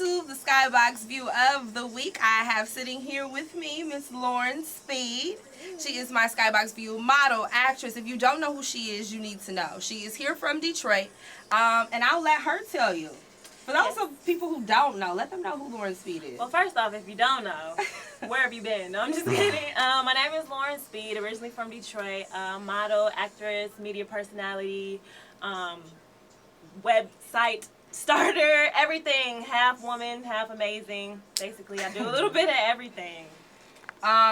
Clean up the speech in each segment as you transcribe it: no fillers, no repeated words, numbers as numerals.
to the Skaii Boxx View of the Week. I have sitting here with me Miss Lauren Speed. She is my Skaii Boxx View model, actress. If you don't know who she is, you need to know. She is here from Detroit, and I'll let her tell you. For those of people who don't know, let them know who Lauren Speed is. Well, first off, if you don't know, where have you been? No, I'm just kidding. My name is Lauren Speed, originally from Detroit. Model, actress, media personality, website starter, everything. Half woman, half amazing. Basically, I do a little bit of everything.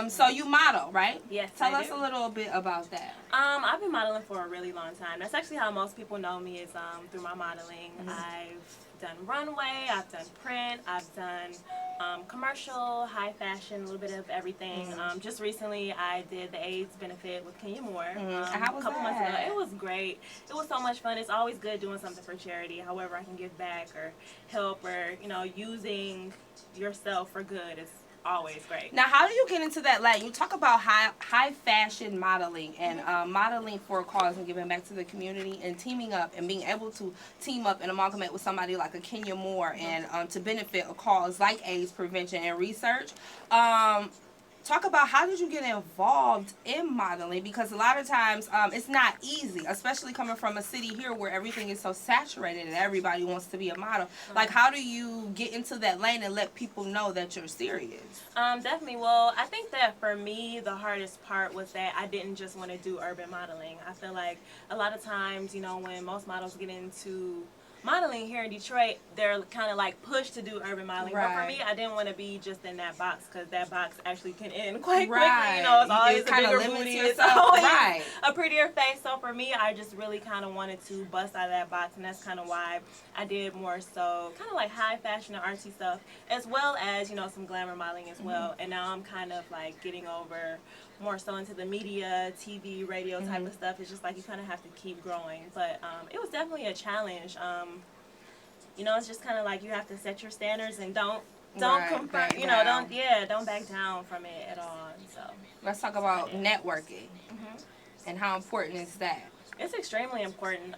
So you model, right? Yes, Tell us a little bit about that. I've been modeling for a really long time. That's actually how most people know me, is through my modeling. I've done runway, I've done print, I've done commercial, high fashion, a little bit of everything. Just recently, I did the AIDS benefit with Kenya Moore How was a couple that? months ago. It was great. It was so much fun. It's always good doing something for charity. However, I can give back or help, or using yourself for good is always great. Now, how do you get into that lane? You talk about high fashion modeling and modeling for a cause and giving back to the community and teaming up and being able to team up and amalgamate with somebody like a Kenya Moore and to benefit a cause like AIDS prevention and research. Talk about how did you get involved in modeling, because a lot of times it's not easy, especially coming from a city here where everything is so saturated and everybody wants to be a model. Like, how do you get into that lane and let people know that you're serious? Definitely. Well, I think that for me, the hardest part was that I didn't just want to do urban modeling. I feel like a lot of times, when most models get into modeling here in Detroit, they're kind of like pushed to do urban modeling. But for me, I didn't want to be just in that box, because that box actually can end quite quickly. It's always a bigger booty. It's always a prettier face. So for me, I just really kind of wanted to bust out of that box, and that's kind of why I did more so kind of like high fashion and artsy stuff, as well as, some glamour modeling as well. And now I'm kind of like getting over more so into the media, TV, radio type of stuff. It's just like you kind of have to keep growing. But it was definitely a challenge. It's just kind of like you have to set your standards and don't confront, don't back down from it at all. So let's talk about networking and how important is that? It's extremely important.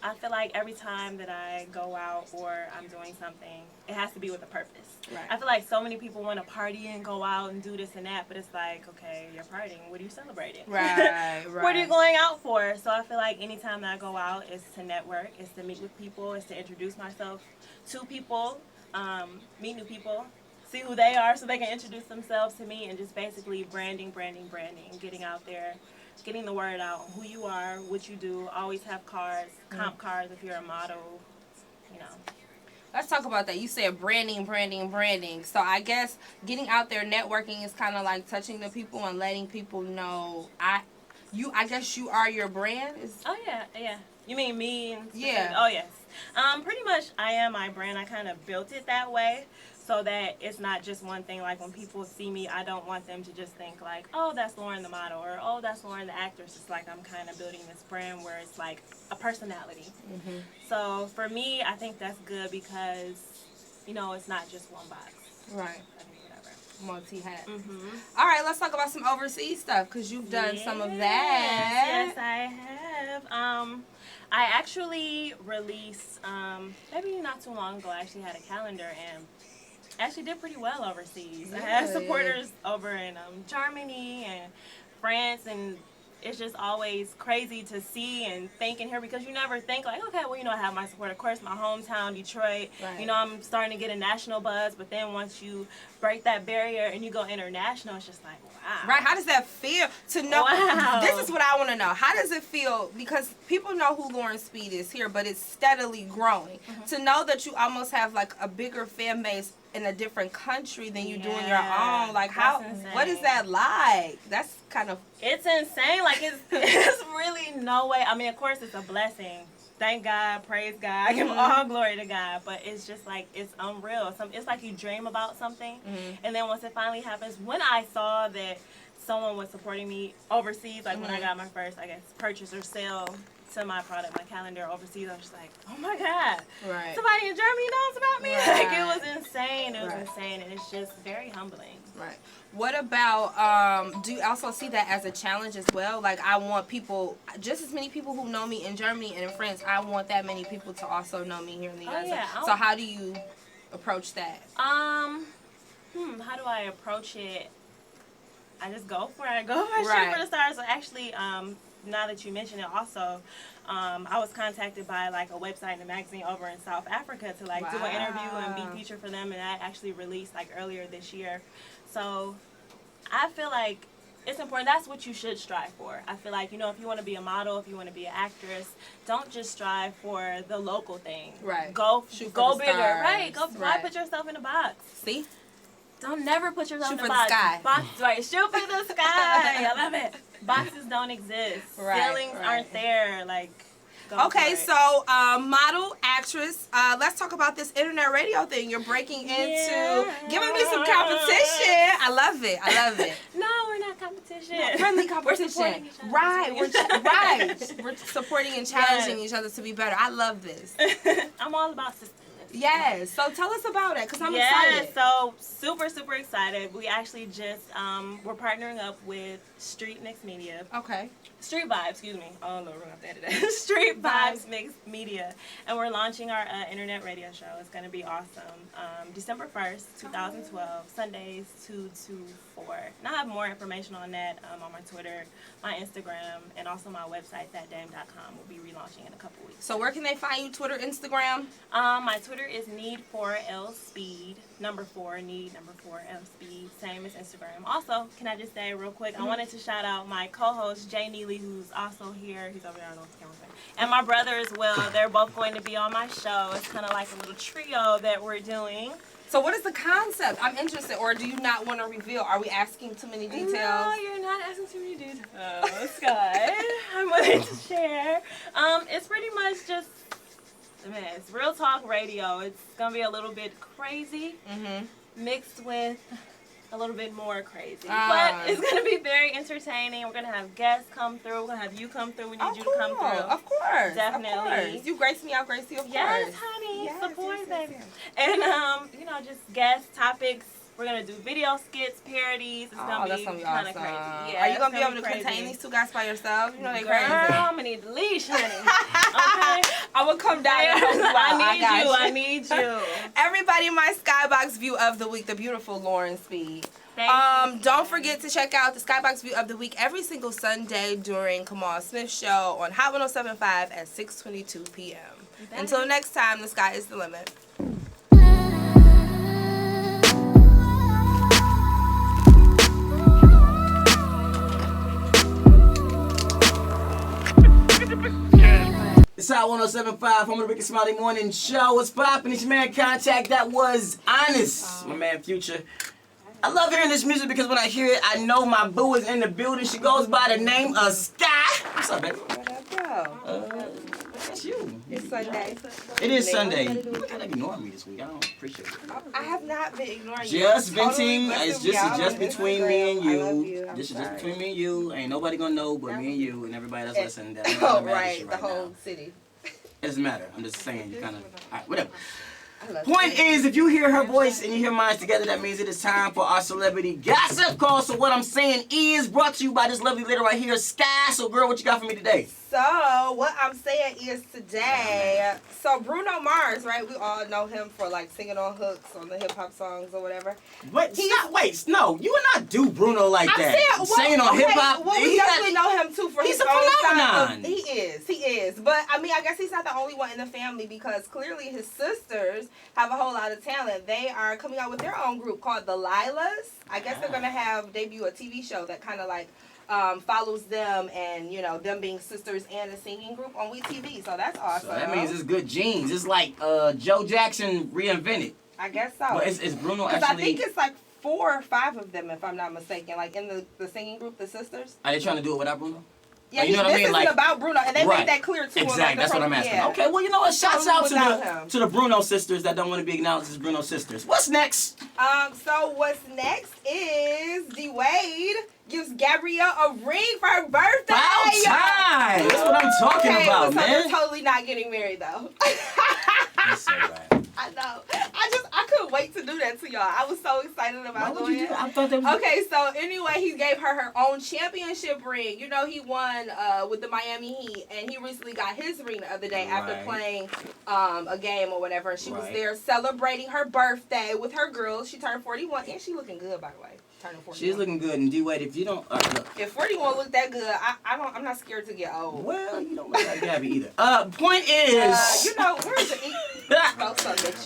I feel like every time that I go out or I'm doing something, it has to be with a purpose. Right. I feel like so many people want to party and go out and do this and that, but it's like, okay, you're partying. What are you celebrating? Right. What are you going out for? So I feel like anytime that I go out, it's to network, it's to meet with people, it's to introduce myself to people, meet new people, see who they are so they can introduce themselves to me, and just basically branding, getting out there, getting the word out, who you are, what you do. Always have cards, comp cards if you're a model, Let's talk about that. You said branding. So I guess getting out there, networking is kind of like touching the people and letting people know I guess you are your brand. Oh yeah. You mean me? Yeah. Oh yes. Pretty much I am my brand. I kind of built it that way, so that it's not just one thing. Like when people see me, I don't want them to just think like, oh, that's Lauren the model, or oh, that's Lauren the actress. It's like I'm kind of building this brand where it's like a personality. So for me, I think that's good because, it's not just one box. Right. I think whatever. Multi-hat. All right, let's talk about some overseas stuff, because you've done some of that. Yes, I have. I actually released, maybe not too long ago, I actually had a calendar, and actually did pretty well overseas. I had supporters over in Germany and France, and it's just always crazy to see and think and hear, because you never think like, okay, well, I have my support. Of course, my hometown, Detroit, I'm starting to get a national buzz, but then once you break that barrier and you go international, it's just like, wow. Right, how does that feel to know? This is what I want to know. How does it feel, because people know who Lauren Speed is here, but it's steadily growing, to know that you almost have like a bigger fan base in a different country than you do in your own? Like, what is that like? That's kind of... It's insane. Like, it's really no way. I mean, of course, it's a blessing. Thank God, praise God, I give all glory to God. But it's just like, it's unreal. It's like you dream about something, and then once it finally happens, when I saw that someone was supporting me overseas, like when I got my first, purchase or sale to my product, my calendar overseas, I was just like, oh my God, somebody in Germany knows about me. Like, it was insane. It was insane, and it's just very humbling. Right. What about, do you also see that as a challenge as well? Like, I want people, just as many people who know me in Germany and in France, I want that many people to also know me here in the United States. So how do you approach that? How do I approach it? I just go for it. I go for Right. shoot for the stars. So actually, now that you mention it, also, I was contacted by like a website and a magazine over in South Africa to like do an interview and be featured for them, and that actually released like earlier this year. So I feel like it's important. That's what you should strive for. I feel like, you know, if you want to be a model, if you want to be an actress, don't just strive for the local thing. Right. Go Shoot for go the bigger. stars. Right. Why Right. put yourself in a box? See? Don't never put yourself Shoot in a for the box. sky. Right. Shoot for the sky. I love it. Boxes don't exist. Right, Ceilings right. aren't there. Like, go Okay, for it. so model, actress. Let's talk about this internet radio thing. You're breaking into, giving me some competition. I love it. I love it. No, we're not competition. Friendly We're supporting competition. each other. Right. We're supporting and challenging each other to be better. I love this. I'm all about system. Yes. So tell us about it, because I'm Yeah, excited. so super excited. We actually just we're partnering up with Street Mixed Media. Okay. Street Vibes, excuse me. Oh no, we're gonna have to edit that. Street Vibes Mixed Media, and we're launching our internet radio show. It's gonna be awesome. December 1st, 2012, Sundays 2 to 4. And I have more information on that on my Twitter, my Instagram, and also my website thatdame.com. We'll be relaunching in a couple weeks. So where can they find you? Twitter, Instagram? My Twitter is need4lspeed, number 4, need number 4lspeed, same as Instagram. Also, can I just say real quick, I wanted to shout out my co-host Jay Neely, who's also here. He's over there on the camera. And my brother as well. They're both going to be on my show. It's kind of like a little trio that we're doing. So what is the concept? I'm interested, or do you not want to reveal? Are we asking too many details? No, you're not asking too many details, Sky. I'm willing to share. It's pretty much just, man, it's real talk radio. It's gonna be a little bit crazy, mixed with a little bit more crazy. But it's gonna be very entertaining. We're gonna have guests come through. We're gonna have you come through. We need you to come through. Of course. Definitely. Of course. You grace me, I'll grace you, of Yes, course. honey. Yes, Support, yes, baby. yes. And you know, just guest topics. We're gonna do video skits, parodies. It's Oh, that's be gonna be kind of awesome. crazy. Yeah, Are you it's gonna be able to crazy. contain these two guys by yourself? You know they're Girl, crazy. I'm gonna need the leash, honey. Okay. I will come down and help you out. I need you. Everybody, my Skaii Boxx view of the week, the beautiful Lauren Speed. Thank you. Don't forget to check out the Skaii Boxx view of the week every single Sunday during Kamal Smith's show on Hot 107.5 at 6:22 p.m. Until next time, the sky is the limit. It's Hot 107.5, home of the Ricky Smiley Morning Show. What's poppin'? It's your man Contact. That was Honest, my man Future. I love hearing this music because when I hear it, I know my boo is in the building. She goes by the name of Skaii. What's up, baby? What up, bro? That's you. It's Sunday. It is Sunday. You kind of ignoring me this week. I don't appreciate it. I have not been ignoring you. Just Totally venting. messing It's me just out. between me and I love you. you. I'm This is just sorry. between me and you. Ain't nobody gonna know but me and you and everybody that's listening. That Oh, I'm mad at you right. The whole now. city. It doesn't matter. I'm just saying you kind of. Alright, whatever. I love Point you. is, if you hear her voice and you hear mine together, that means it is time for our celebrity gossip call. So what I'm saying is brought to you by this lovely lady right here, Skaii. So girl, what you got for me today? So, what I'm saying is today, so Bruno Mars, right? We all know him for like singing on hooks on the hip hop songs or whatever. Wait, no, you would not do Bruno like I'm that. saying, well, Singing on okay, hip hop. Well, we definitely know him too for he's his a own phenomenon. style. He is. But I mean, I guess he's not the only one in the family because clearly his sisters have a whole lot of talent. They are coming out with their own group called the Lilas. I guess they're gonna debut a TV show that kind of like follows them and, you know, them being sisters and a singing group on WeTV. So that's awesome. So that means it's good genes. It's like Joe Jackson reinvented. I guess so. Well, is Bruno Because actually? I think it's like 4 or 5 of them, if I'm not mistaken, like in the singing group, the sisters. Are they trying to do it without Bruno? Yeah, you know what I this mean? isn't Like, about Bruno, and they right. made that clear too. Exactly, that's what I'm asking. Yeah. Okay, well, you know what? Shouts out Without him. to the Bruno sisters that don't want to be acknowledged as Bruno sisters. What's next? So what's next is D-Wade gives Gabrielle a ring for her birthday. About time! That's what I'm talking about, so man. they're totally not getting married though. That's so right. I know. I couldn't wait to do that to y'all. I was so excited Why about would doing you do it. that? I thought that was... Okay, so anyway, he gave her own championship ring. You know, he won with the Miami Heat, and he recently got his ring the other day after Right. playing a game or whatever. And she was Right. there celebrating her birthday with her girls. She turned 41, and she looking good, by the way. Turning 41. She's looking good. And D-Wade, if you don't... look. If 41 look that good, I'm not scared to get old. Well, you don't look like Gabby either. Point is... You know, where's the ink?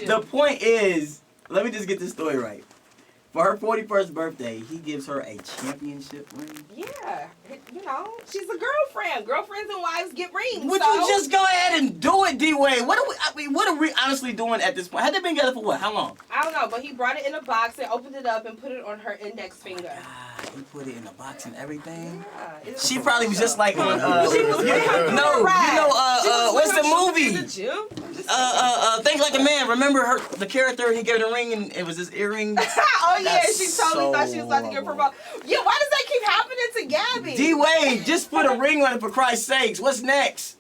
The point is, let me just get this story right. For her 41st birthday, he gives her a championship ring. Yeah, you know, she's a girlfriend. Girlfriends and wives get rings. Would so. you just go ahead and do it, D-Wade? What are we honestly doing at this point? Had they been together for what? How long? I don't know, but he brought it in a box and opened it up and put it on her index finger. God, he put it in a box and everything. Yeah, She probably was just like on. She was with her No, ride. you know, She was what's with the her movie? in the gym. Think Like a Man. Remember the character? He gave her the ring and it was his earring. Oh yeah, That's she totally thought she was about to get horrible. promoted. Yeah, why does that keep happening to Gabby? D-Wade, just put a ring on it for Christ's sakes. What's next?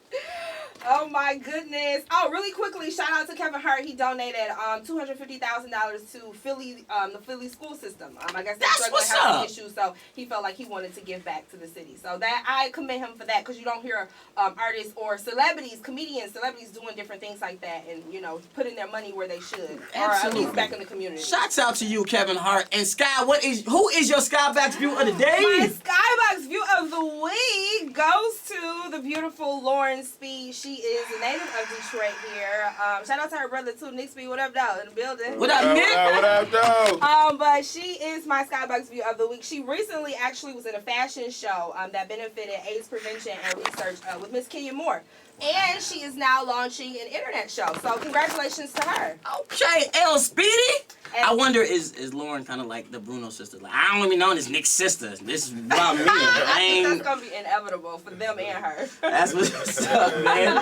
Oh my goodness! Oh, really quickly, shout out to Kevin Hart. He donated $250,000 to Philly, the Philly school system. I guess they're That's struggling what's having up. issues, so he felt like he wanted to give back to the city. So that I commend him for that, because you don't hear artists or celebrities, celebrities doing different things like that, and you know, putting their money where they should, or at Absolutely. least back in the community. Shouts out to you, Kevin Hart. And Sky, who is your Skaii Boxx view of the day? My Skaii Boxx view of the week goes to the beautiful Lauren Speed. She is a native of Detroit here. Shout out to her brother too, Nick Speed. What up, dog? In the building. What up, Nick? What up, dog? But she is my Skaii Boxx view of the week. She recently actually was in a fashion show that benefited AIDS prevention and research with Miss Kenya Moore. And she is now launching an internet show. So congratulations to her. Okay, L Speedy. And I wonder, is Lauren kind of like the Bruno sister? Like, I don't even know this Nick's sister. This is about me. I think that's gonna be inevitable for them and her. That's what's up, man.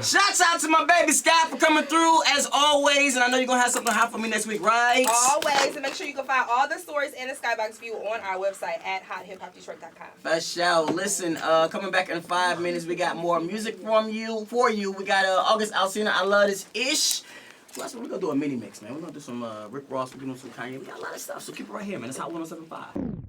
Shouts out to my baby Sky for coming through as always, and I know you're gonna have something hot for me next week, right? Always, and make sure you can find all the stories and the Skaii Boxx view on our website at hothipHopDetroit.com. For sure. Listen, coming back in 5 minutes, we got more music from you for you. We got August Alsina, I Love This Ish. Plus, we're gonna do a mini mix, man. We're gonna do some Rick Ross, we're gonna do some Kanye. We got a lot of stuff, so keep it right here, man. It's Hot 107.5.